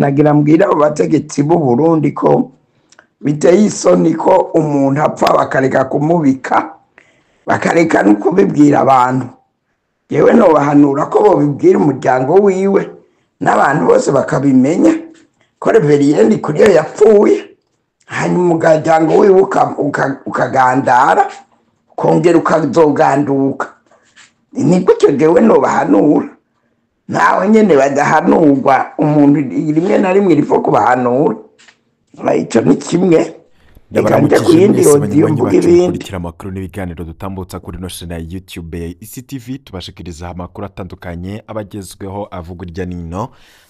nagira mbwira abo bategetsi b'u Burundi ko biteye isoni ko umuntu apfa bakareka kumubika bakareka no kubibwira abantu. Yewe nobahanura ko bobibwira umuryango wiwe n'abantu bose bakabimenya ko Reveriyende Ndikuriyo yapfuye, hanyuma umuryango wiwe ukagandara ukongera ukazoganduka. Ni gutyo jewe nobahanura, nawe nyene badahanurwa umuntu rimwe na rimwe rifo kubahanura. Ico ni kimwe. Ndabaramukije mwese banywanyi bacu mukurikira amakuru n'ibiganiro dutambutsa kuri no shene ya YouTube ya ICTV, tubashikiriza amakuru atandukanye abagezweho avugwa irya nino,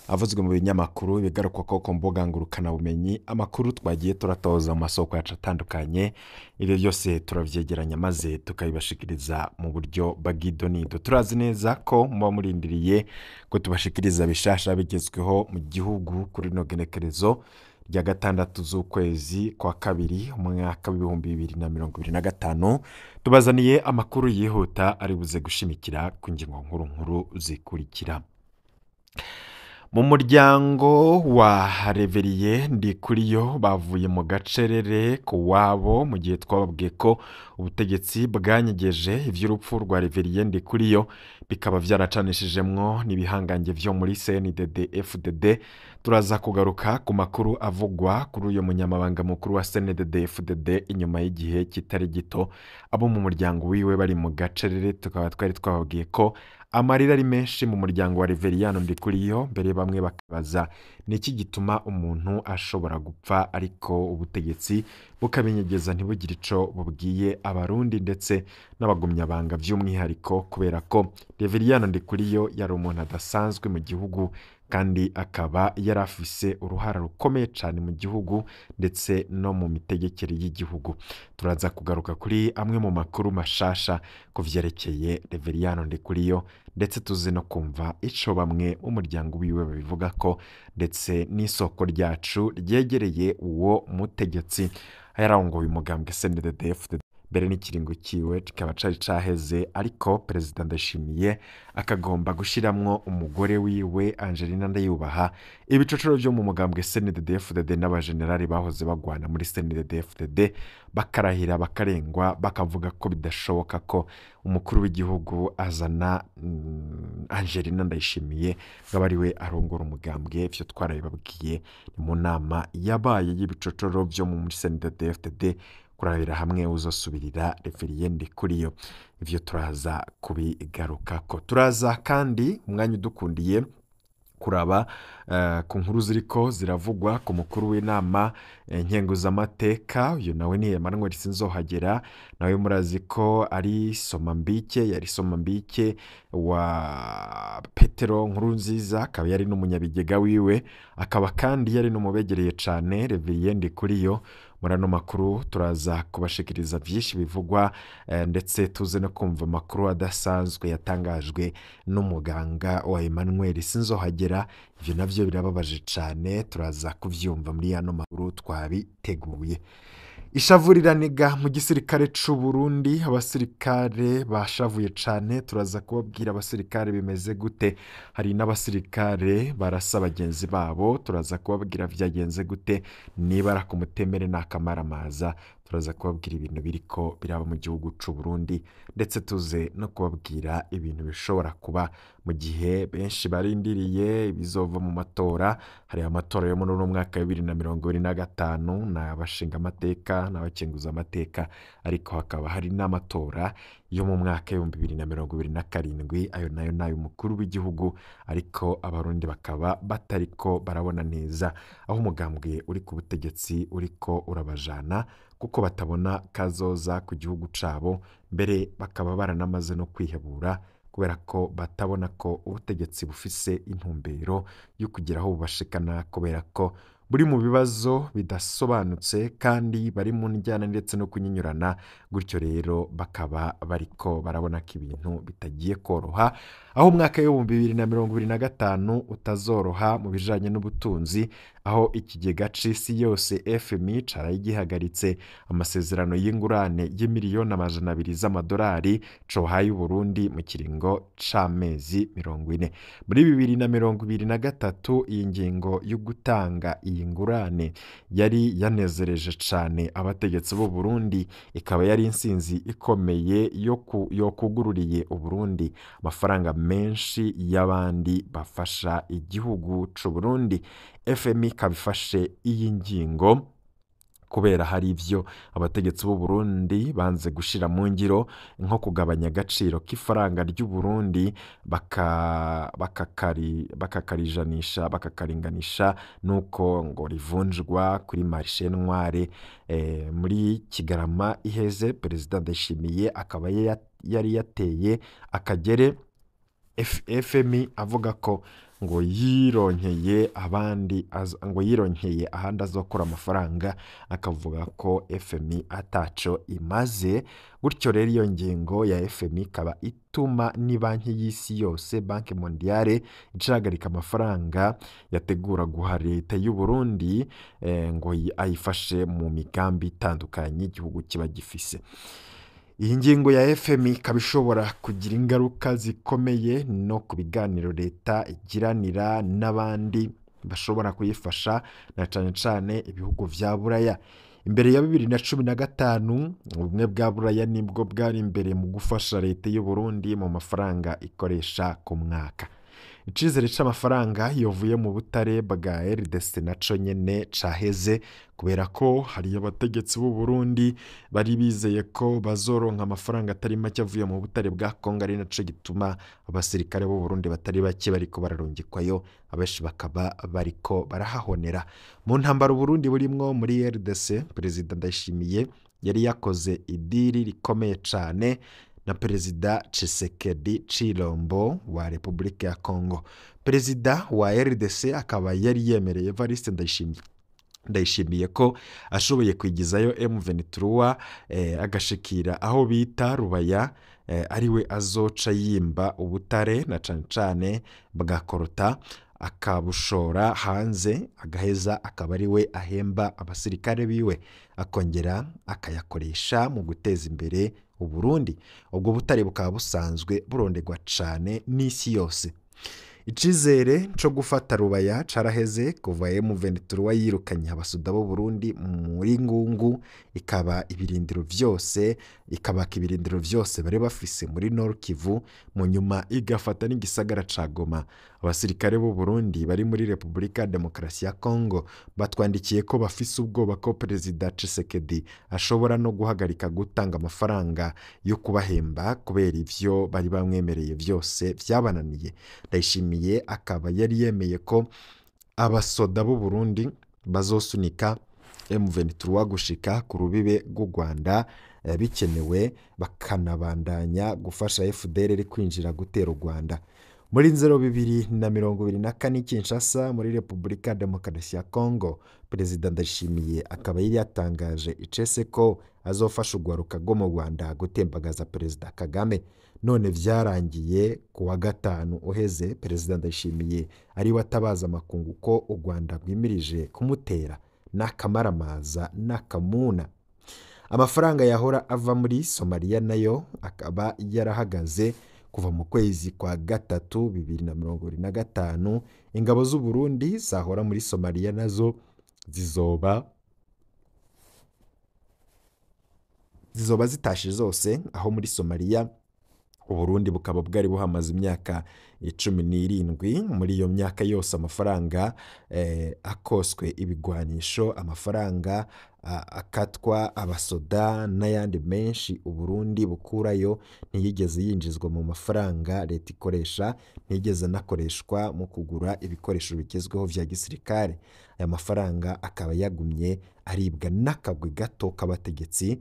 avuzwe mu binyamakuru bigaruka ko ku mbuga ngurukana bumenyi, amakuru twagiye turatoza mu masoko yacu atandukanye. Ibyo byose turavyegeranya maze tukabibashikiriza mu buryo bagidonido. Turazi neza ko muba murindiriye ko tubashikiriza bishasha bigezweho mu gihugu kuri no genekerezo rya gatandatu z'ukwezi kwa kabiri umwaka w'ibihumbi 2025. Tubazaniye amakuru yihuta ari buze gushimikira ku ngingo nkuru zikurikira. Mu muryango wa Reveriyende Ndikuriyo bavuye mu gacerere ku wabo mu gihe twababwiye ko ubutegetsi bwanyegeje ivy'urupfu rwa Reveriyende Ndikuriyo bikaba vyaracanishijemwo n'ibihangange vyo muri CNDD FDD. Turaza kugaruka ku makuru avugwa kuri uyo munyamabanga mukuru wa CNDD FDD inyuma y'igihe kitari gito abo mu muryango wiwe bari mu gacerere. Tukaba twari twababwiye ko amarira ari menshi mu muryango wa Reveriyende Ndikuriyo, mbere bamwe bakabaza niki gituma umuntu ashobora gupfa ariko ubutegetsi bukabinyegeza ntibugire ico bubwiye abarundi ndetse n'abagumyabanga vy'umwihariko, kubera ko Reveriyende Ndikuriyo yari umuntu adasanzwe mu gihugu kandi akaba yarafise uruhara rukomeye cyane mu gihugu ndetse no mu mitegekere y'igihugu. Turaza kugaruka kuri amwe mu makuru mashasha ku vyerekeye Reveriyende Ndikuriyo, ndetse tuzi no kumva ico bamwe umuryango wiwe babivuga ko, ndetse n'isoko ryacu ryegereye uwo mutegetsi yarangoye umugambwe CNDD FDD. Mbere n'ikiringo kiwe kikaba cari caheze, ariko Perezida Ndayishimiye akagomba gushiramwo umugore wiwe Angelina Ndayubaha ibicocoro vyo mu mugambwe CNDD FDD n'abajenerali bahoze bagwana muri CNDD FDD bakarahira bakarengwa bakavuga ko bidashoboka ko umukuru w'igihugu azana Angelina Ndayishimiye ngabari we arongora umugambwe. Vyo twarabibabwiye mu nama yabaye y'ibicocoro vyo mu CNDD FDD kurabira hamwe uzosubirira Reveriyende Ndikuriyo. Ivyo turaza kubigaruka ko. Turaza kandi umwanya udukundiye kuraba ku nkuru ziriko ziravugwa ku mukuru w'inama nkenguzamateka. Uyu nawe ni Emmanuel Sinzohagera, nawe murazi ko ari Somambike, yari Somambike wa Petero Nkurunziza, akaba yari n'umunyabigega wiwe, akaba kandi yari n'umubegereye cane Reveriyende Ndikuriyo. Murano makuru turaza kubashikiriza vyinshi bivugwa, ndetse tuze no kumva makuru adasanzwe yatangajwe n'umuganga wa Emmanuel Sinzohagera. Ivyo navyo birababaje cane, turaza kuvyumva muri ano makuru twabiteguye. Ishavuriraniga mu gisirikare c'u Burundi, abasirikare bashavuye cane. Turaza kubabwira abasirikare bimeze gute, hari n'abasirikare barasa bagenzi babo. Turaza kubabwira vyagenze gute, niba ara kumutemere n'akamaramaza. Turaza kubabwira ibintu biriko biraba mu gihugu c'u Burundi, ndetse tuze no kubabwira ibintu bishobora kuba mu gihe benshi barindiriye ibizova mu matora. Hari amatora yo muri mwaka wa 2025 n'abashinga amateka n'abakenguza amateka, ariko hakaba hari n'amatora yo mu mwaka wa 2027. Ayo nayo nayo umukuru w'igihugu, ariko abarundi bakaba batariko barabona neza aho umugambwe uri ku butegetsi uriko urabajana, kuko batabona kazoza ku gihugu cabo. Mbere bakaba baranamaze no kwihebura kubera ko batabona ko ubutegetsi bufise intumbero yo kugeraho bubashikana, kubera ko buri mu bibazo bidasobanutse kandi bari mu njyana ndetse no kunyinyurana. Gutyo rero bakaba bariko barabona ko ibintu bitagiye koroha, aho umwaka wa 2025 utazoroha mu bijanye n'ubutunzi, aho ikigega c'isi yose FMI caraye gihagaritse amasezerano y'ingurane y'imiliyoni 200 z'amadolari cohaye Uburundi mu kiringo c'amezi 40. Muri 2023 iyi ngingo yo gutanga iyi ngurane yari yanezereje cane abategetsi b'u Burundi, ikaba yari insinzi ikomeye yo kugururiye Uburundi amafaranga menshi y'abandi bafasha igihugu c'u Burundi. FMI kabifashe iyi ngingo kubera hari ivyo abategetsi b'u Burundi banze gushira mu ngiro, nko kugabanya agaciro k'ifaranga ry'u Burundi bakakaringanisha nuko ngo rivunjwa kuri marché noire. Muri Kigarama iheze Perezida Ndayishimiye akaba yari yateye akagere FMI avuga ko ngo yironkeye ahandi azokora amafaranga, akavuga ko FMI ataco imaze. Gutyo rero iyo ngingo ya FMI ikaba ituma ni banki y'isi yose, Banki Mondiale, icahagarika amafaranga yategura guha leta y'u Burundi ngo ayifashe mu migambi itandukanye igihugu kiba gifise. Iyi ngingo ya FMI ikaba ishobora kugira ingaruka zikomeye no ku biganiro leta igiranira n'abandi bashobora kuyifasha, na cane cane ibihugu vya Buraya. Imbere ya 2015 ubumwe bwa Buraya nibwo bwari imbere mu gufasha leta y'u Burundi mu mafaranga ikoresha ku mwaka. Icizere c'amafaranga yovuye mu butare bwa RDC naco nyene caheze, kubera ko hari abategetsi b'u Burundi bari bizeye ko bazoronka amafaranga atari make avuye mu butare bwa Kongo, ari naco gituma abasirikare b'u Burundi batari bake bariko bararungikwayo, abenshi bakaba bariko barahahonera. Mu ntambara u Burundi burimwo muri RDC, Perezida Ndayishimiye yari yakoze idiri rikomeye cane na Perezida Tshisekedi Chilombo wa Republika ya Kongo. Perezida wa RDC akaba yari yemereye Evariste Ndayishimiye ko ashoboye kwigizayo M23 agashikira aho bita Rubaya, ariwe azoca yimba ubutare na cane cane bwa Korota, akabushora hanze, agaheza akaba ariwe ahemba abasirikare biwe, akongera akayakoresha mu guteza imbere u Burundi. Ubwo butare bukaba busanzwe burondegwa cane n'isi yose. Icizere co gufata Rubaya caraheze kuva M23 yirukanye abasuda b'u Burundi muri Ngungu, ikabaka ibirindiro vyose bari bafise muri Nord Kivu, mu nyuma igafata n'igisagara ca Goma. Abasirikare b'u Burundi bari muri Republika Demokarasi ya Kongo batwandikiye ko bafise ubwoba ko Perezida Tshisekedi ashobora no guhagarika gutanga amafaranga yo kubahemba kubera ivyo bari bamwemereye vyose vyabananiye. Ndayishimiye akaba yari yemeye ko abasoda b'u Burundi bazosunika M23 gushika ku rubibe rw'u Rwanda, bikenewe bakanabandanya gufasha FDLR kwinjira gutera u Rwanda. Muri 2024 Kinshasa muri Republika Demokarasi ya Kongo, Perezida Ndayishimiye akaba yari yatangaje icese ko azofasha urwaruka rwo mu Rwanda gutembagaza Perezida Kagame. None vyarangiye ku wa gatanu uheze, Perezida Ndayishimiye ari watabaza amakungu ko u Rwanda rwimirije kumutera n'akamaramaza n'akamuna. Amafaranga yahora ava muri Somalia nayo akaba yarahagaze kuva mu kwezi kwa gatatu 2025. Ingabo z'u Burundi zahora muri Somalia nazo zizoba zitashe zose, aho muri Somalia u Burundi bukaba bwari buhamaze imyaka 17. Muri iyo myaka yose amafaranga akoswe ibigwanisho, amafaranga akatwa abasoda n'ayandi menshi u Burundi bukurayo ntiyigeze yinjizwa mu mafaranga leta ikoresha, ntiyigeze anakoreshwa mu kugura ibikoresho bigezweho vya gisirikare. Aya mafaranga akaba yagumye aribwa n'akagwi gato k'abategetsi.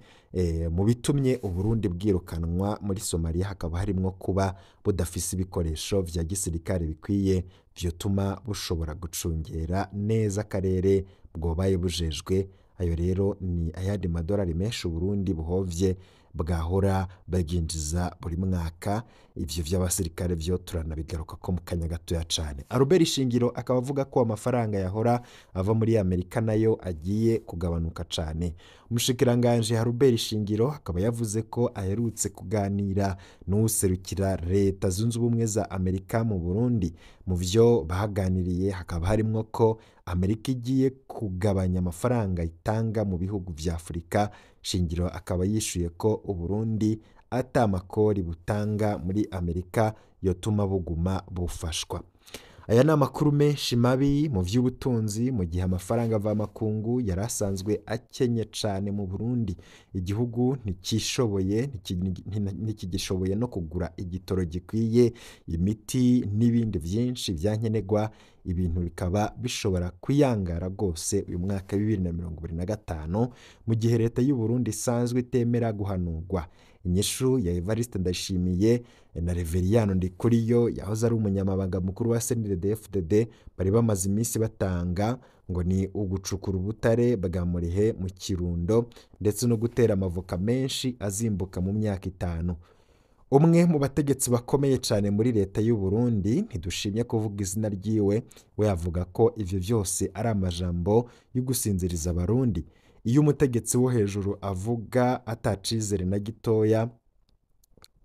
Mu bitumye u Burundi bwirukanwa muri Somalia hakaba harimwo kuba budafise ibikoresho vya gisirikare bikwiye vyotuma bushobora gucungera neza akarere bwobaye bujejwe. Ayo rero ni ayandi madolari menshi u Burundi buhovye bwahora babyinjiza buri mwaka. Ivyo vy'abasirikare vyo turanabigaruka ko mu kanya gatoya cane. Albert Shingiro akaba avuga ko amafaranga yahora ava muri Amerika nayo agiye kugabanuka cane. Umushikiranganje Albert Shingiro akaba yavuze ko aherutse kuganira n'uwuserukira leta zunze ubumwe za Amerika mu Burundi. Mu vyo bahaganiriye hakaba harimwo ko Amerika igiye kugabanya amafaranga itanga mu bihugu vya Afurika. Shingiro akaba yishuye ko Uburundi ata makori butanga muri Amerika yotuma buguma bufashwa. Aya ni amakuru menshi mabi mu vy'ubutunzi mu gihe amafaranga ava makungu yarasanzwe akenye cane mu Burundi. Igihugu ntikigishoboye no kugura igitoro gikwiye, imiti n'ibindi vyinshi vyankenerwa. Ibintu bikaba bishobora kwiyangara rwose uyu mwaka 2025 mu gihe leta y'u Burundi isanzwe itemera guhanurwa. Inyishu ya Evariste Ndayishimiye na Reveriyano Ndikuriyo yahoze ari umunyamabanga mukuru wa CNDD-FDD bari bamaze iminsi batanga ngo ni ugucukura ubutare bwa Murehe mu Kirundo ndetse no gutera amavoka menshi azimbuka mu myaka 5. Umwe mu bategetsi bakomeye cyane muri leta y'u Burundi, ntidushimye kuvuga izina ryiwe, we avuga ko ivyo vyose ari amajambo yo gusinziriza abarundi. Iyo umutegetsi wo hejuru avuga atacizere na gitoya,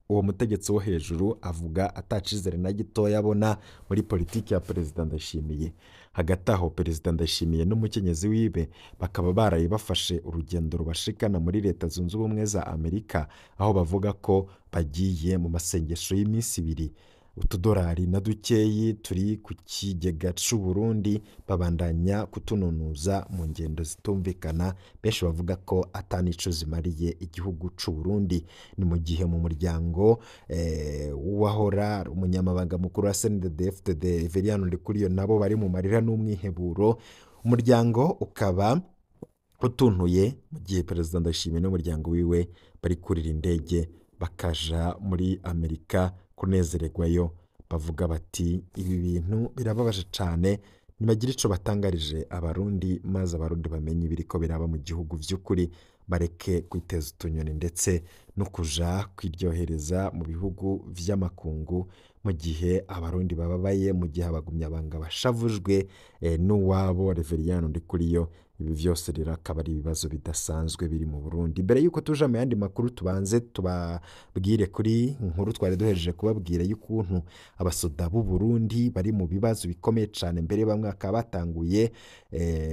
uwo mutegetsi wo hejuru avuga atacizere na gitoya abona muri politiki ya Perezida Ndayishimiye. Hagati aho Perezida Ndayishimiye n'umukenyezi wiwe bakaba baraye bafashe urugendo rubashikana muri leta zunze ubumwe za Amerika, aho bavuga ko bagiye mu masengesho y'iminsi 2. Utudorari na dukeyi turi ku kigega c'u Burundi babandanya kutununuza mu ngendo zitumvikana. Benshi bavuga ko atanico zimariye igihugu c'u Burundi. Ni mu gihe mu muryango wahora umunyamabanga mukuru wa CNDD-FDD Reveriyano Ndikuriyo nabo bari mu marira n'umwiheburo. Umuryango ukaba utuntuye mu gihe Perezida Ndayishimiye n'umuryango wiwe bari kurira indege bakaja muri Amerika kunezererwayo. Bavuga bati ibi bintu birababaje cane, nibagira ico batangarije abarundi maze abarundi bamenye ibiriko biraba mu gihugu vy'ukuri, bareke kwiteza utunyoni ndetse no kuja kwiryohereza mu bihugu vy'amakungu mu gihe abarundi bababaye, mu gihe abagumyabanga bashavujwe n'uwabo Reveriyano Ndikuriyo. Ibi vyose rero akaba ari ibibazo bidasanzwe biri mu Burundi. Mbere yuko tuja mu yandi makuru, tubanze tubabwire kuri inkuru twari duhejeje kubabwira y'ukuntu abasoda b'u Burundi bari mu bibazo bikomeye cane. Mbere bamwe bakaba batanguye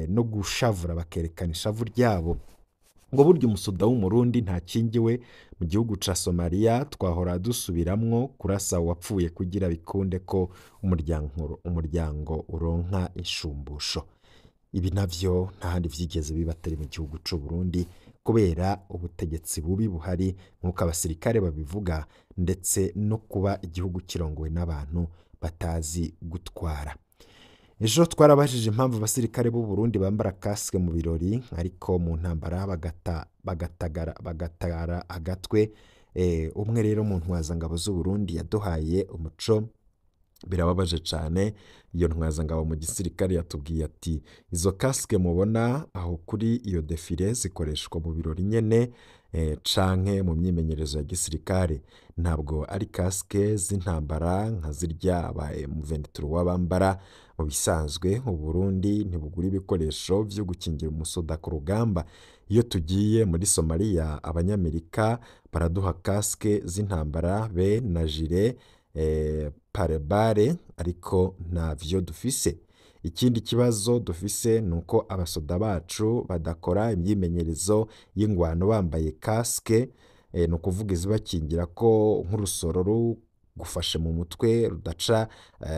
no gushavura bakerekana ishavu ryabo ngo burya umusoda w'umurundi ntakingiwe mu gihugu ca Somalia. Twahora dusubiramwo kurasa uwapfuye kugira bikunde ko umuryango uronka inshumbusho. Ibi navyo ntahandi vyigeze bibatari mu gihugu c'u Burundi kubera ubutegetsi bubi buhari nk'uko abasirikare babivuga, ndetse no kuba igihugu kirongowe n'abantu batazi gutwara. Ejo twarabajije impamvu abasirikare b'u Burundi bambara kasike mu birori ariko mu ntambara bagatagara agatwe. Umwe rero mu ntwazangabo z'u Burundi yaduhaye umuco, birababaje cane. Iyo ntwazangabo mu gisirikare yatubwiye ati izo kasike mubona aho kuri iyo defile zikoreshwa mu birori nyene canke mu myimenyerezo ya gisirikare, ntabwo ari kasike z'intambara nka zirya aba M23 bambara. Mu bisanzwe u Burundi ntibugura ibikoresho vyo gukingira umusoda ku rugamba. Iyo tugiye muri Somalia abanyamerika baraduha kasike z'intambara be na jire parebare, ariko ntavyo dufise. Ikindi kibazo dufise nuko abasoda bacu badakora imyimenyerezo y'ingwano bambaye kasike, no kuvuga izibakingira ko nk'urusoro rugufashe mu mutwe rudaca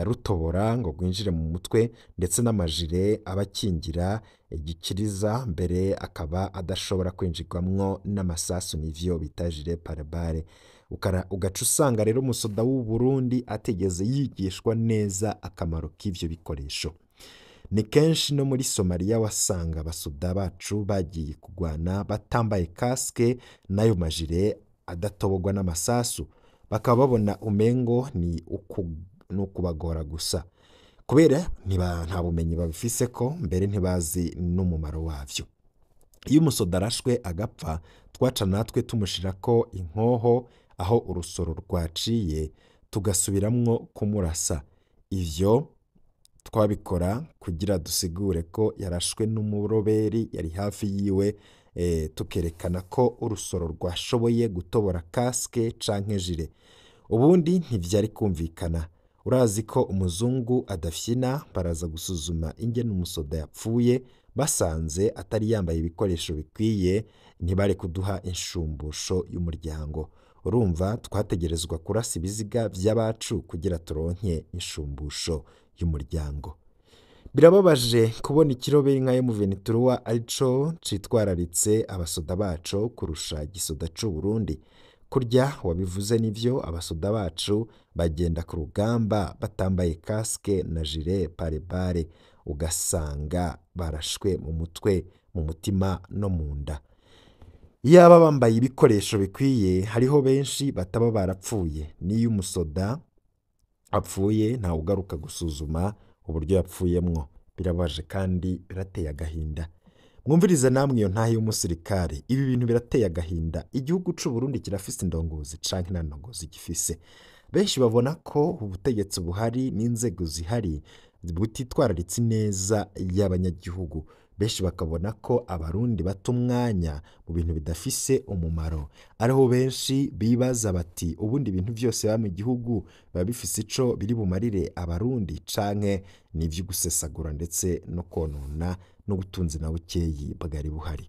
rutobora ngo rwinjire mu mutwe, ndetse n'amajire abakingira igikiriza mbere akaba adashobora kwinjirwamwo n'amasasu, n'ivyo bita jire parebare. Ugaca usanga rero umusoda w'u Burundi ategeze yigishwa neza akamaro k'ivyo bikoresho. Ni kenshi no muri Somalia wasanga abasoda bacu bagiye kugwana batambaye kasike n'ayo majire adatobogwa n'amasasu, bakaba babona umengo ni ukubagora gusa kubera nta bumenyi babifise ko mbere ntibazi n'umumaro wavyo. Iyo umusoda arashwe agapfa twaca natwe tumushirako inkoho aho urusoro rwaciye tugasubiramwo kumurasa. Ivyo twabikora kugira dusigure ko yarashwe n'umuroberi yari hafi yiwe, tukerekana ko urusoro rwashoboye gutobora kasike canke jire. Ubundi ntivyari kumvikana, urazi ko umuzungu adafyina, baraza gusuzuma ingene umusoda yapfuye, basanze atari yambaye ibikoresho bikwiye ntibari kuduha inshumbusho y'umuryango. Urumva twategerezwa kurasa ibiziga vy'abacu kugira turonke inshumbusho y'umuryango. Birababaje kubona ikiroberi nka M23 arico citwararitse abasoda bacu kurusha igisoda c'u Burundi. Kurya wabivuze nivyo, abasoda bacu bagenda ku rugamba batambaye kasike na jire pare-bare, ugasanga barashwe mu mutwe, mu mutima no mu nda. Iyaba bambaye ibikoresho bikwiye, hariho benshi bataba barapfuye. Niyo umusoda apfuye ntawe ugaruka gusuzuma uburyo yapfuyemwo. Birabaje kandi birateye agahinda. Mwumvirize namwe iyo ntahe y'umusirikare, ibi bintu birateye agahinda. Igihugu c'u Burundi kirafise indongozi canke nta ndongozi gifise. Benshi babona ko ubutegetsi buhari n'inzego zihari butitwararitse neza y'abanyagihugu. Benshi bakabona ko abarundi bata umwanya mu bintu bidafise umumaro. Ariho benshi bibaza bati ubundi ibintu vyose biba mu gihugu biba bifise ico biri bumarire abarundi canke n'ivyo gusesagura ndetse no konona n'ubutunzi na bukeyi bwari buhari.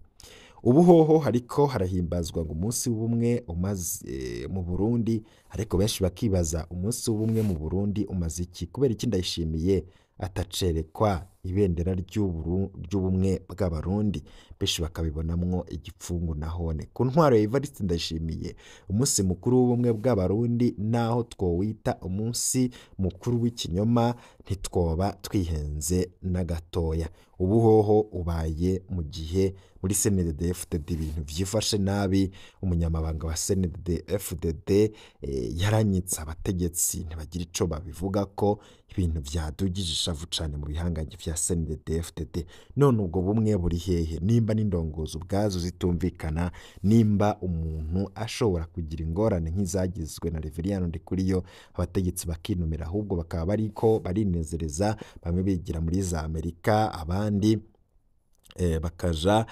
Ubu hoho hariko harahimbazwa ngo umunsi w'ubumwe umaze mu Burundi, ariko benshi bakibaza umunsi w'ubumwe mu Burundi umaze iki? Kubera iki Ndayishimiye atacerekwa ibendera ry'ubumwe bw'abarundi? Benshi bakabibonamwo igipfungu nahone. Ku ntwaro ya Evariste Ndayishimiye, umunsi mukuru w'ubumwe bw'abarundi naho twowita umunsi mukuru w'ikinyoma ntitwoba twihenze na gatoya. Ubu hoho ubaye mu gihe muri CNDD-FDD ibintu vyifashe nabi. Umunyamabanga wa CNDD-FDD yaranyitse abategetsi ntibagira ico babivuga ko, ibintu vyadugije ishavu cane mu bihangange vya CNDD-FDD. None ubwo bumwe buri hehe? Nimba n'indongozi ubwazo zitumvikana, nimba umuntu ashobora kugira ingorane nk'izagizwe na Reveriyano Ndikuriyo, abategetsi bakinumira ahubwo bakaba bariko barinezereza, bamwe bigira muri za Amerika, abandi bakaja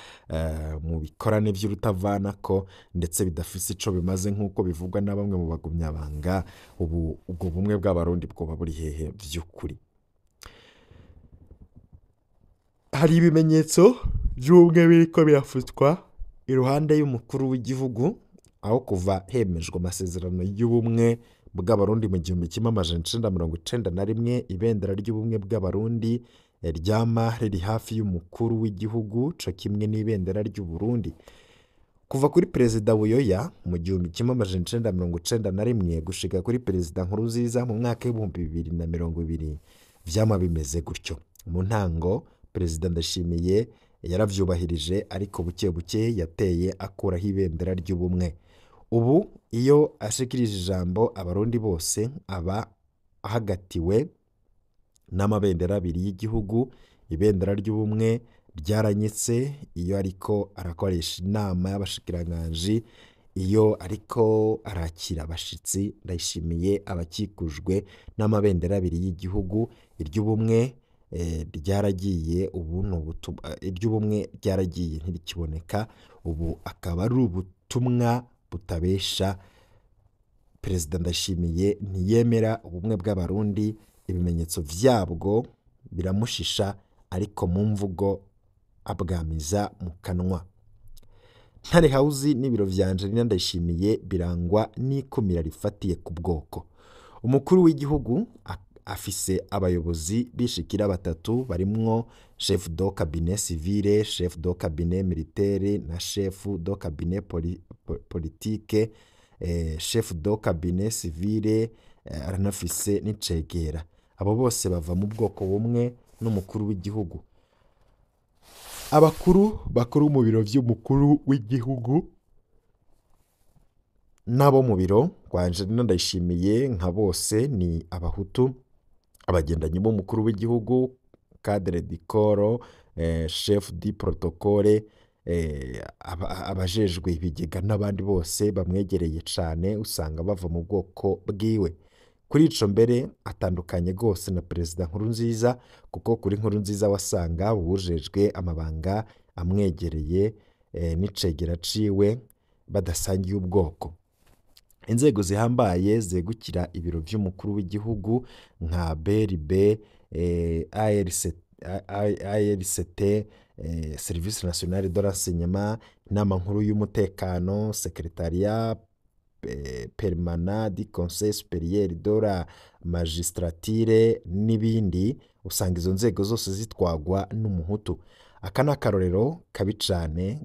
mu bikorane vy'urutavanako ndetse bidafise ico bimaze nk'uko bivugwa na bamwe mu bagumyabanga. Ubu ubwo bumwe bw'abarundi bwoba buri hehe vy'ukuri? Hari ibimenyetso vy'ubumwe biriko birafutwa iruhande y'umukuru w'igihugu, aho kuva hemejwe amasezerano y'ubumwe bw'abarundi mu 1991 ibendera ry'ubumwe bw'abarundi ryama riri hafi y'umukuru w'igihugu co kimwe n'ibendera ry'u Burundi. Kuva kuri Perezida Buyoya mu 1991 gushika kuri Perezida Nkurunziza mu mwaka w'2020 vyama bimeze gutyo. Mu ntango Perezida Ndayishimiye yaravyubahirije, ariko buke buke yateye akuraho ibendera ry'ubumwe. Ubu iyo ashikirije ijambo abarundi bose aba ahagatiwe n'amabendera abiri y'igihugu. Ibendera ry'ubumwe ryaranyitse iyo ariko arakoresha inama y'abashikiranganji, iyo ariko arakira abashitsi. Ndayishimiye abakikujwe n'amabendera abiri y'igihugu. Iry'ubumwe ryaragiye, ubu iry'ubumwe ryaragiye ntirikiboneka. Ubu akaba ari ubutumwa butabesha. Perezida Ndayishimiye ntiyemera ubumwe bw'abarundi. Ibimenyetso vyabwo biramushisha, ariko mu mvugo abwamiza mu kanwa. Ntare House n'ibiro vya Angelina Ndayishimiye birangwa n'ikumira rifatiye ku bwoko. Umukuru w'igihugu afise abayobozi bishikira batatu, barimwo chef de cabinet civile, chef de cabinet militaire na chef de cabinet politique. Chef de cabinet civile aranafise n'icegera. Abo bose bava mu bwoko bumwe n'umukuru w'igihugu. Abakuru bakuru mu biro vy'umukuru w'igihugu nabo mu biro kwa Angelina Ndayishimiye nka bose ni abahutu, abagendanyi b'umukuru w'igihugu, cadre du corps, chef du protocole, abajejwe ibigega n'abandi bose bamwegereye cane usanga bava mu bwoko bwiwe. Kuri ico mbere atandukanye gose na Perezida Nkurunziza, kuko kuri Nkurunziza wasanga uwujejwe amabanga amwegereye n'icegera ciwe badasangiye ubwoko. Inzego zihambaye zegukira ibiro vy'umukuru w'igihugu nka BRB, ARCT, Service National de Renseignement, inama nkuru y'umutekano, Secretariat Permanent du Conseil Supérieur de la Magistrature n'ibindi, usanga izo nzego zose zitwagwa n'umuhutu. Aka ni akarorero kabi cane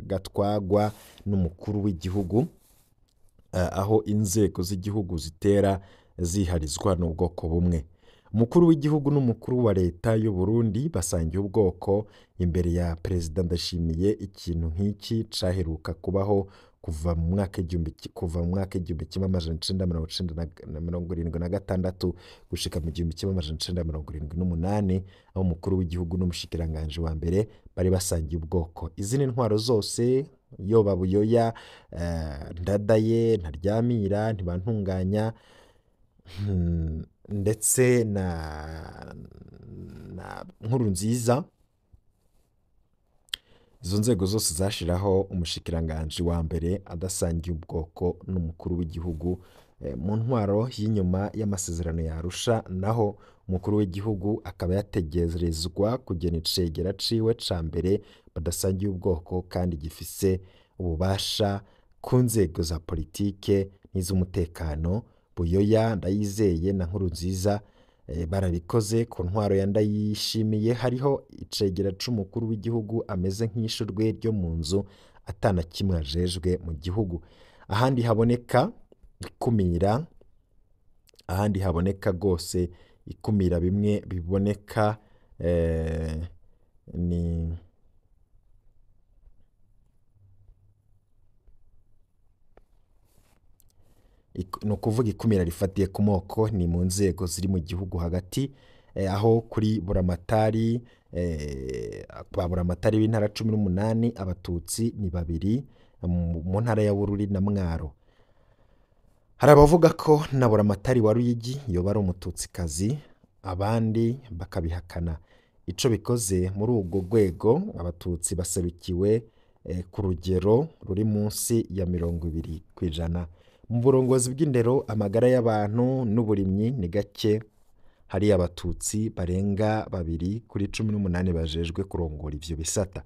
gatwagwa n'umukuru w'igihugu, aho inzego z'igihugu zitera ziharizwa n'ubwoko bumwe. Umukuru w'igihugu n'umukuru wa leta y'u Burundi basangiye ubwoko. Imbere ya Perezida Ndashimiye ikintu nk'iki caheruka kubaho kuva mu mwaka w'igihumbi kimwe amajana icenda mirongo irindwi na gatandatu gushika mu gihumbi kimwe amajana icenda mirongo irindwi n'umunani, aho umukuru w'igihugu n'umushikiranganji wa mbere bari basangiye ubwoko. Izindi ntwaro zose yoba Buyoya, Ndadaye, Ntaryamira, Ntibantunganya ndetse na Nkurunziza, izo nzego zose zashiraho umushikiranganji wa mbere adasangiye ubwoko n'umukuru w'igihugu. Mu ntwaro y'inyuma y'amasezerano ya Arusha naho umukuru w'igihugu akaba yategerezwa kugena icegera ciwe ca mbere badasangiye ubwoko kandi gifise ububasha ku nzego za politike n'iz'umutekano. Buyoya, Ndayizeye na Nkurunziza barabikoze. Ku ntwaro ya Ndayishimiye hariho icegera c'umukuru w'igihugu ameze nk'ishurwe ryo mu nzu atana kimwe ajejwe mu gihugu. Ahandi haboneka gose ikumira bimwe biboneka ni ukuvuga ikumira rifatiye ku moko ni mu nzego ziri mu gihugu hagati, aho kuri buramatari b'intara 18 abatutsi ni 2 mu ntara ya Bururi na Mwaro. Hari abavuga ko na buramatari wa Ruyigi yoba ari umututsikazi, abandi bakabihakana. Ico bikoze muri ubwo rwego abatutsi baserukiwe ku rugero ruri munsi ya 20%. Mu burongozi bw'indero, amagara y'abantu n'uburimyi ni gake. Hari abatutsi barenga 2 kuri 18 bajejwe kurongora ivyo bisata.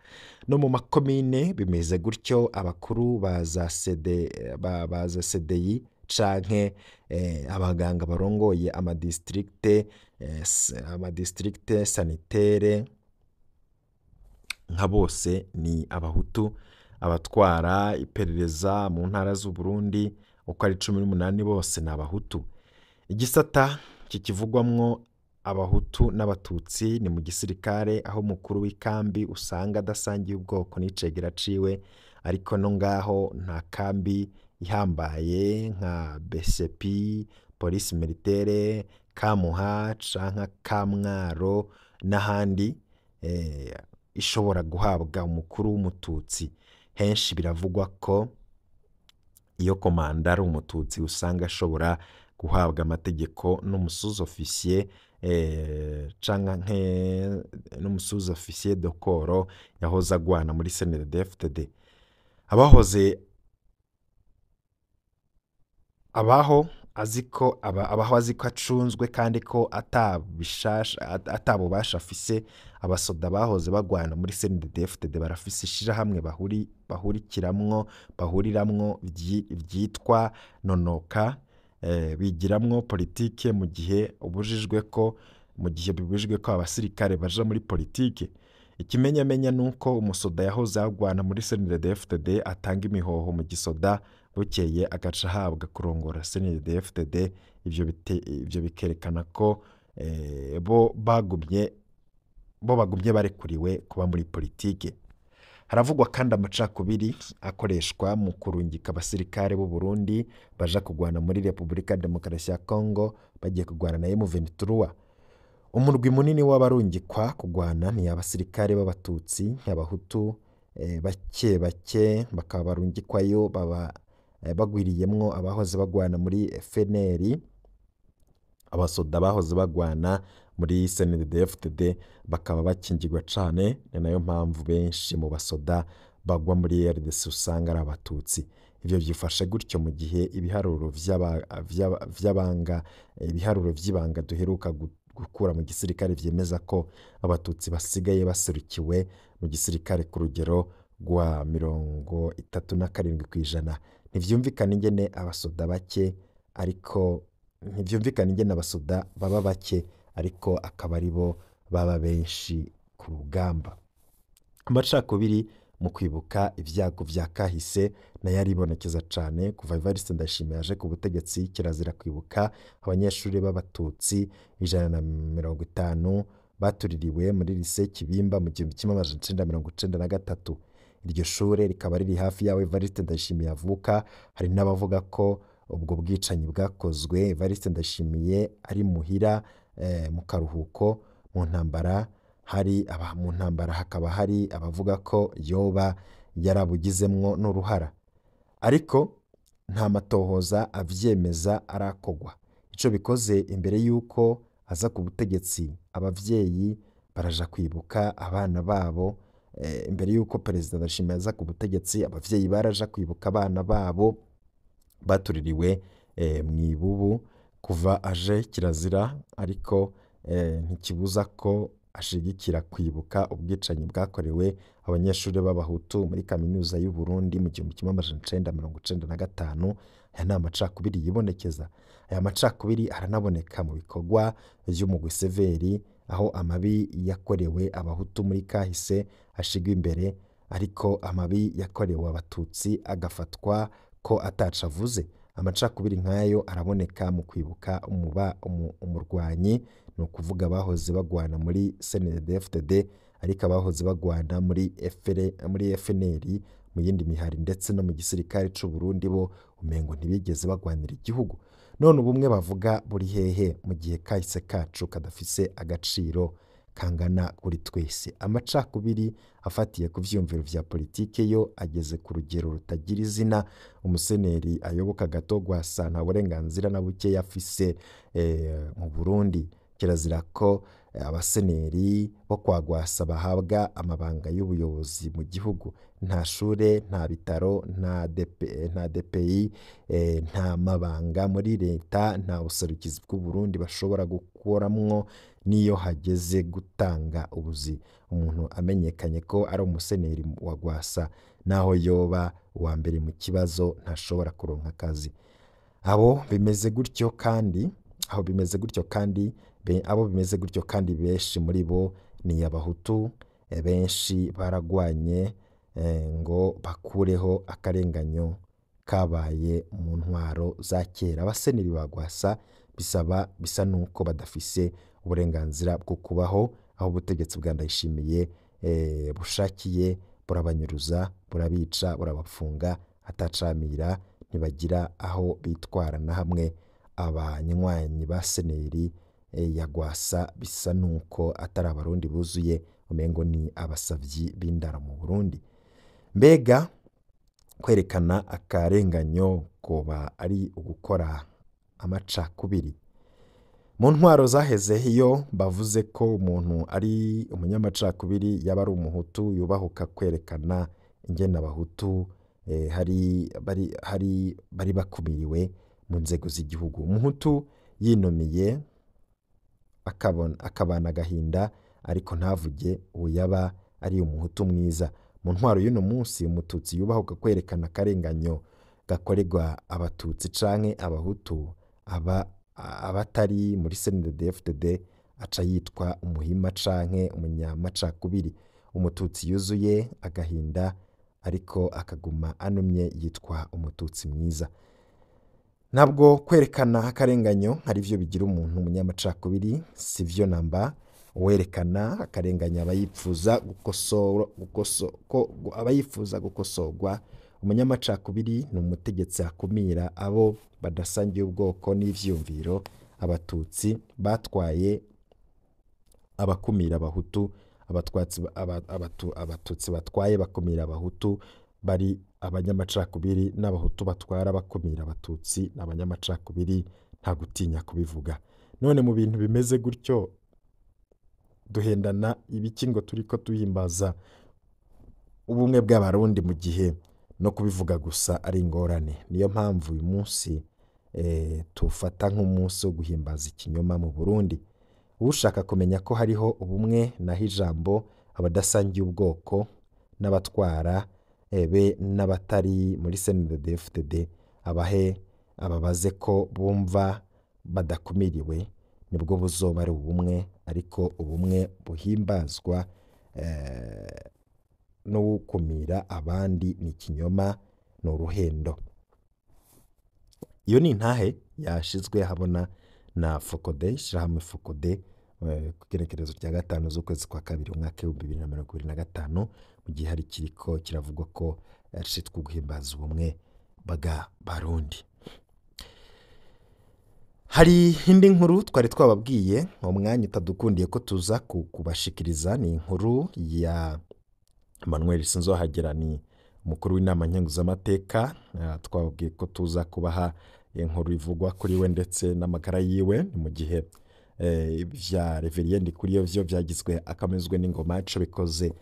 No mu makomine bimeze gutyo, abakuru baza CDI canke abaganga barongoye amadistricte sanitaire nka bose ni abahutu. Abatwara iperereza mu ntara z'u Burundi uko ari 18 bose ni abahutu. Igisata kikivugwamwo abahutu n'abatutsi ni mu gisirikare, aho umukuru w'ikambi usanga adasangiye ubwoko n'icegera ciwe, ariko no ngaho nta kambi ihambaye nka BCP, Police Militaire, Kamuha canke Kamwaro n'ahandi ishobora guhabwa umukuru w'umututsi. Henshi biravugwa ko iyo komanda ari umututsi usanga ashobora guhabwa amategeko n'umusuzi-officier canke n'umusuzi-officier de corps yahoze agwana muri CNDD-FDD. abaho aziko acunzwe kandi ko atabubasha afise. Abasoda bahoze bagwana muri CNDD-FDD barafise ishirahamwe bahuriramwo vyitwa Nonoka, bigiramwo politike mu gihe bibujijwe ko abasirikare baja muri politike. Ikimenyamenya nuko umusoda yahoze agwana muri CNDD-FDD atanga imihoho mu gisoda, bukeye agaca ahabwa kurongora CNDD-FDD. Ivyo bikerekana ko bo bagumye barekuriwe kuba muri politike. Haravugwa kandi amacakubiri akoreshwa mu kurungika abasirikare b'u Burundi baja kugwana muri Republika ya Demokarasi ya Congo bagiye kugwana na M23. Umurwi munini w'abarungikwa kugwana ni abasirikare b'abatutsi, abahutu bake bake bakaba barungikwayo baba bagwiriyemwo abahoze bagwana muri FNL, abasoda bahoze bagwana muri CNDD-FDD bakaba bakingirwa cane, ni nayo mpamvu benshi mu basoda bagwa muri RDC usanga ari abatutsi. Ivyo vyifashe gutyo mu gihe ibiharuro vy'ibanga duheruka gukura mu gisirikare vyemeza ko abatutsi basigaye baserukiwe mu gisirikare ku rugero rwa 37%. Ntivyumvikana ingene abasoda bake ariko ntivyumvikana ingene abasoda baba bake ariko akaba aribo baba benshi ku rugamba. Amacakubiri mu kwibuka ivyago vya kahise nayo aribonekeza cane kuva Evariste Ndayishimiye aje ku butegetsi. Kirazira kwibuka abanyeshuri b'abatutsi 150 batuririwe muri lycée Kibimba mu 1993. Iryo shure rikaba riri hafi yaho Evariste Ndayishimiye avuka. Hari n'abavuga ko ubwo bwicanyi bwakozwe Evariste Ndayishimiye ari muhira mu karuhuko mu ntambara. Mu ntambara hakaba hari abavuga ko yoba yarabugizemwo n'uruhara, ariko nta matohoza avyemeza arakogwa. Ico bikoze imbere yuko aza ku butegetsi abavyeyi baraja kwibuka abana babo. Imbere yuko Perezida Ndayishimiye aza ku butegetsi abavyeyi baraja kwibuka abana babo batuririwe mw'ibubu. Kuva aje kirazira ariko ntikibuza ko ashigikira kwibuka ubwicanyi bwakorewe abanyeshuri b'abahutu muri kaminuza y'u Burundi mu 1995. Aya ni amacakubiri yibonekeza. Aya macakubiri aranaboneka mu bikorwa vy'umugwi Severi, aho amabi yakorewe abahutu muri kahise ashigwa imbere ariko amabi yakorewe abatutsi agafatwa ko ataco avuze. Amacakubiri nk'ayo araboneka mu kwibuka umurwanyi, ni ukuvuga abahoze bagwana muri CNDD-FDD ariko abahoze bagwana muri FNL mu yindi mihari ndetse no mu gisirikare c'u Burundi bo umengo ntibigeze bagwanira igihugu. None ubumwe bavuga buri hehe mu gihe kahise kacu kadafise agaciro kangana kuri twese? Amacakubiri afatiye ku vyiyumviro vya politike yo ageze ku rugero rutagira izina. Umuseneri ayoboka Gatogwasa nta burenganzira na buke yafise mu Burundi. Kirazira ko abaseneri bo kwa Gwasa bahabwa amabanga y'ubuyobozi mu gihugu. Nta shure, nta bitaro, nta DPI, nta mabanga muri leta, nta buserukizi bw'u Burundi bashobora gukoramwo niyo hageze gutanga ubuzi. Umuntu amenyekanye ko ari umuseneri wa Gwasa naho yoba uwa mbere mu kibazo ntashobora kuronka akazi. Abo bimeze gutyo kandi benshi muri bo ni abahutu. Benshi baragwanye ngo bakureho akarenganyo kabaye mu ntwaro za kera. Abaseneri ba Gwasa bisa nuko badafise uburenganzira bwo kubaho, aho ubutegetsi bwa Ndayishimiye bushakiye burabanyuruza, burabica, burabafunga atacamira, ntibagira aho bitwara na hamwe. Abanywanyi ba seneri ya Gwasa bisa nuko atari abarundi buzuye, umengo ni abasavyi b'indara mu Burundi. Mbega kwerekana akarenganyo koba ari ugukora amacakubiri? Mu ntwaro zaheze iyo bavuze ko umuntu ari umunyamacakubiri yaba ari umuhutu, yubahuka kwerekana ingene abahutu bari bakumiriwe mu nzego z'igihugu. Umuhutu yinomiye akabana agahinda ariko ntavuge uwo yaba ari umuhutu mwiza. Mu ntwaro y'uno munsi umututsi yubahuka kwerekana akarenganyo gakorerwa abatutsi canke abahutu abatari muri CNDD-FDD aca yitwa umuhima canke umunyamacakubiri. Umututsi yuzuye agahinda ariko akaguma anumye yitwa umututsi mwiza. Ntabwo kwerekana akarenganyo ari vyo bigira umuntu umunyamacakubiri, sivyo namba. Werekana akarenganya abayifuza gukosorwa. Umunyamacakubiri ni umutegetsi akumira abo badasangiye ubwoko n'ivyumviro. Abatutsi batwaye abakumira abahutu, abatutsi batwaye bakumira abahutu bari abanyamacakubiri, n'abahutu batwara bakumira abatutsi ni abanyamacakubiri, nta gutinya kubivuga. None mu bintu bimeze gutyo duhendana ibiki ngo turi ko duhimbaza ubumwe bw'abarundi mu gihe no kubivuga gusa ari ingorane? Niyo mpamvu uyu munsi tufata nk'umunsi wo guhimbaza ikinyoma mu Burundi. Ushaka kumenya ko hariho ubumwe naho ijambo abadasangiye ubwoko n'abatwara be n'abatari muri CNDD-FDD ababaze ko bumva badakumiriwe, nibwo buzoba ari ubumwe. Ariko ubumwe buhimbazwa no gukumira abandi ni ikinyoma, ni uruhendo. Iyo ni intahe yashizwe habona na Focode, ishirahamwe Focode, ku gerekerezo rya 5 z'ukwezi kwa kabiri umwaka 2025, mu gihe hari kiriko kiravugwa ko yashitswe guhimbaza ubumwe bw'abarundi. Hari indi nkuru twari twababwiye mu mwanya utadukundiye ko tuza kubashikiriza, ni inkuru ya Emmanuel Sinzohagera, ni umukuru w'inama nkenguzamateka. Twababwiye ko tuza kubaha inkuru ivugwa kuri we ndetse n'amagara yiwe, mu gihe vya Reverien Ndikuriyo vyo vyagizwe akamezwe n'ingoma. Ico bikoze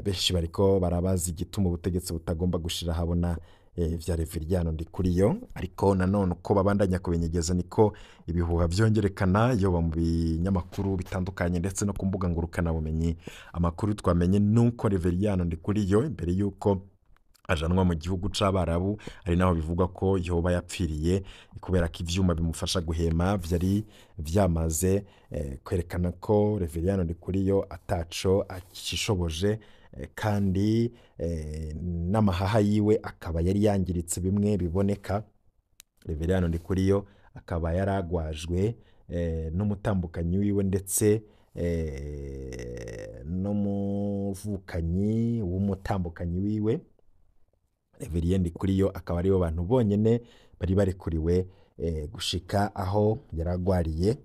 benshi bariko barabaza igituma ubutegetsi butagomba gushira habona vya Reverien Ndikuriyo, ariko nanone uko babandanya kubinyegeza niko ibihuha vyongerekana yoba mu binyamakuru bitandukanye ndetse no ku mbuga ngurukana bumenyi. Amakuru twamenye nuko Reverien Ndikuriyo imbere yuko ajanwa mu gihugu c'Abarabu ari naho bivugwa ko yoba yapfiriye, kubera ko ivyuma bimufasha guhema vyari vyamaze kwerekana ko Reverien Ndikuriyo ataco akishoboje, kandi n'amahaha yiwe akaba yari yangiritse bimwe biboneka. Reverien Ndikuriyo akaba yaragwajwe n'umutambukanyi wiwe ndetse n'umuvukanyi w'umutambukanyi wiwe. Reverien Ndikuriyo akaba aribo bantu bonyene bari barekuriwe gushika aho yaragwariye.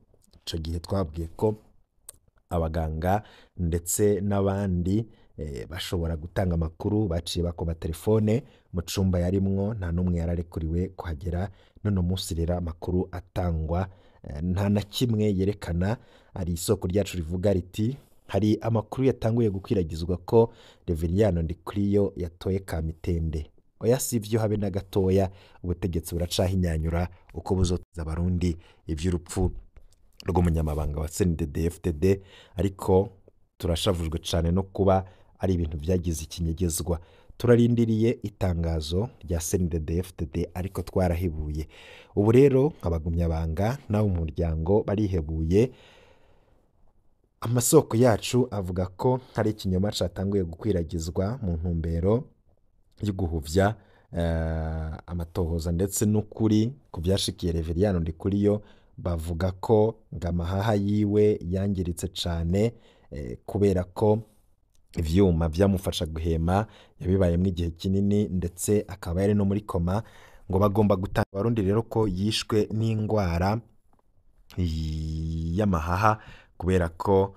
Ico gihe twabwiye ko abaganga ndetse n'abandi bashobora gutanga amakuru baciye bakoba telefone mu cumba yarimwo, nta numwe yararekuriwe kuhagera. None umunsi rero amakuru atangwa nta na kimwe yerekana. Ari isoko ryacu rivuga riti hari amakuru yatanguye gukwiragizwa ko Reverien Ndikuriyo yatoye Kamitende. Oya sivyo habe na gatoya, ubutegetsi buracahinyanyura uko buzotiza abarundi ivy'urupfu rw'umunyamabanga wa CNDD-FDD, ariko turashavujwe cane no kuba ari ibintu vyagize ikinyegezwa. Turarindiriye itangazo rya CNDD-FDD ariko twarahebuye. Ubu rero abagumyabanga n'abo mu muryango barihebuye. Amasoko yacu avuga ko hari ikinyoma catanguye gukwiragizwa mu ntumbero yo guhuvya amatohoza ndetse n'ukuri ku vyashikiye Reverien Ndikuriyo. Bavuga ko ngamahaha yiwe yangiritse cane kubera ko ivyuma vyamufasha guhema yabibayemwo igihe kinini, ndetse akaba yari no muri koma. Ngo bagomba gutanga abarundi rero ko yishwe n'ingwara y'amahaha, kubera ko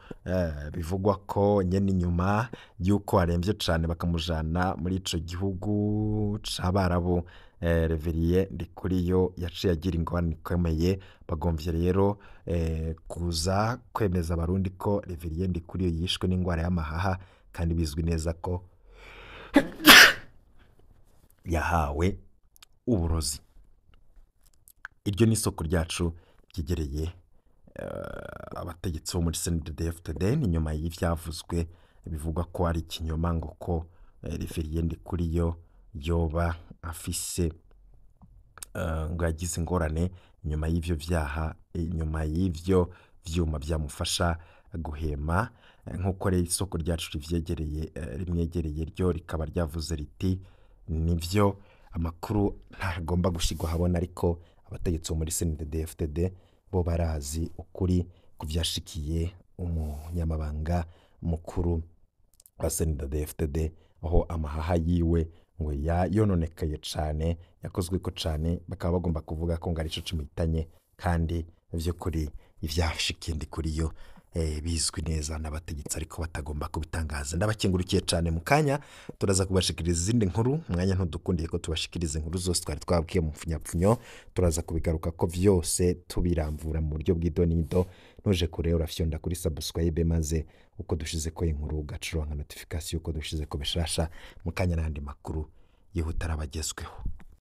bivugwa ko nyene inyuma yuko aremvye cane bakamujana muri ico gihugu c'Abarabu, Reverien Ndikuriyo yaciye agira ingorane ikomeye. Bagomvye rero kuza kwemeza abarundi ko Reverien Ndikuriyo yishwe n'ingwara y'amahaha, kandi bizwi neza ko yahawe uburozi. Iryo ni isoko ryacu ryegereye abategetsi bo muri CNDD-FDD. ni nyuma y'ivyavuzwe bivugwa ko ari ikinyoma, ngo ko Reverien Ndikuriyo yoba afise ngo yagize ingorane nyuma y'ivyo vyaha, nyuma y'ivyo vyuma vyamufasha guhema. Nk'uko rero isoko ryacu rimwegereye ryo rikaba ryavuze riti nivyo amakuru ntagomba gushigwa habona, ariko abategetsi bo muri CNDD-FDD bo barazi ukuri kuvyashikiye umunyamabanga mukuru wa CNDD-FDD, aho amahaha yiwe ngo yononekaye cane, yakozweko cane. Bakaba bagomba kuvuga ko ngo arico kimuhitanye, kandi vy'ukuri ivyashikiye Ndikuriyo bizwi neza n'abategetsi ariko batagomba kubitangaza. Ndabakengurikiye cyane. Mu kanya turaza kubashikiriza izindi nkuru, umwanya ntudukundiye ko tubashikiriza inkuru zose twari twabwiye mu mfunyapfunyo, turaza kubigaruka ko vyose tubiramvura mu buryo bw'idonido. Ntuje kure urafyonda kuri subscribe maze uko dushize ko inkuru gaciro nka notification uko dushize ko bishasha. Mu kanya n'andi makuru yihuta arabagezweho.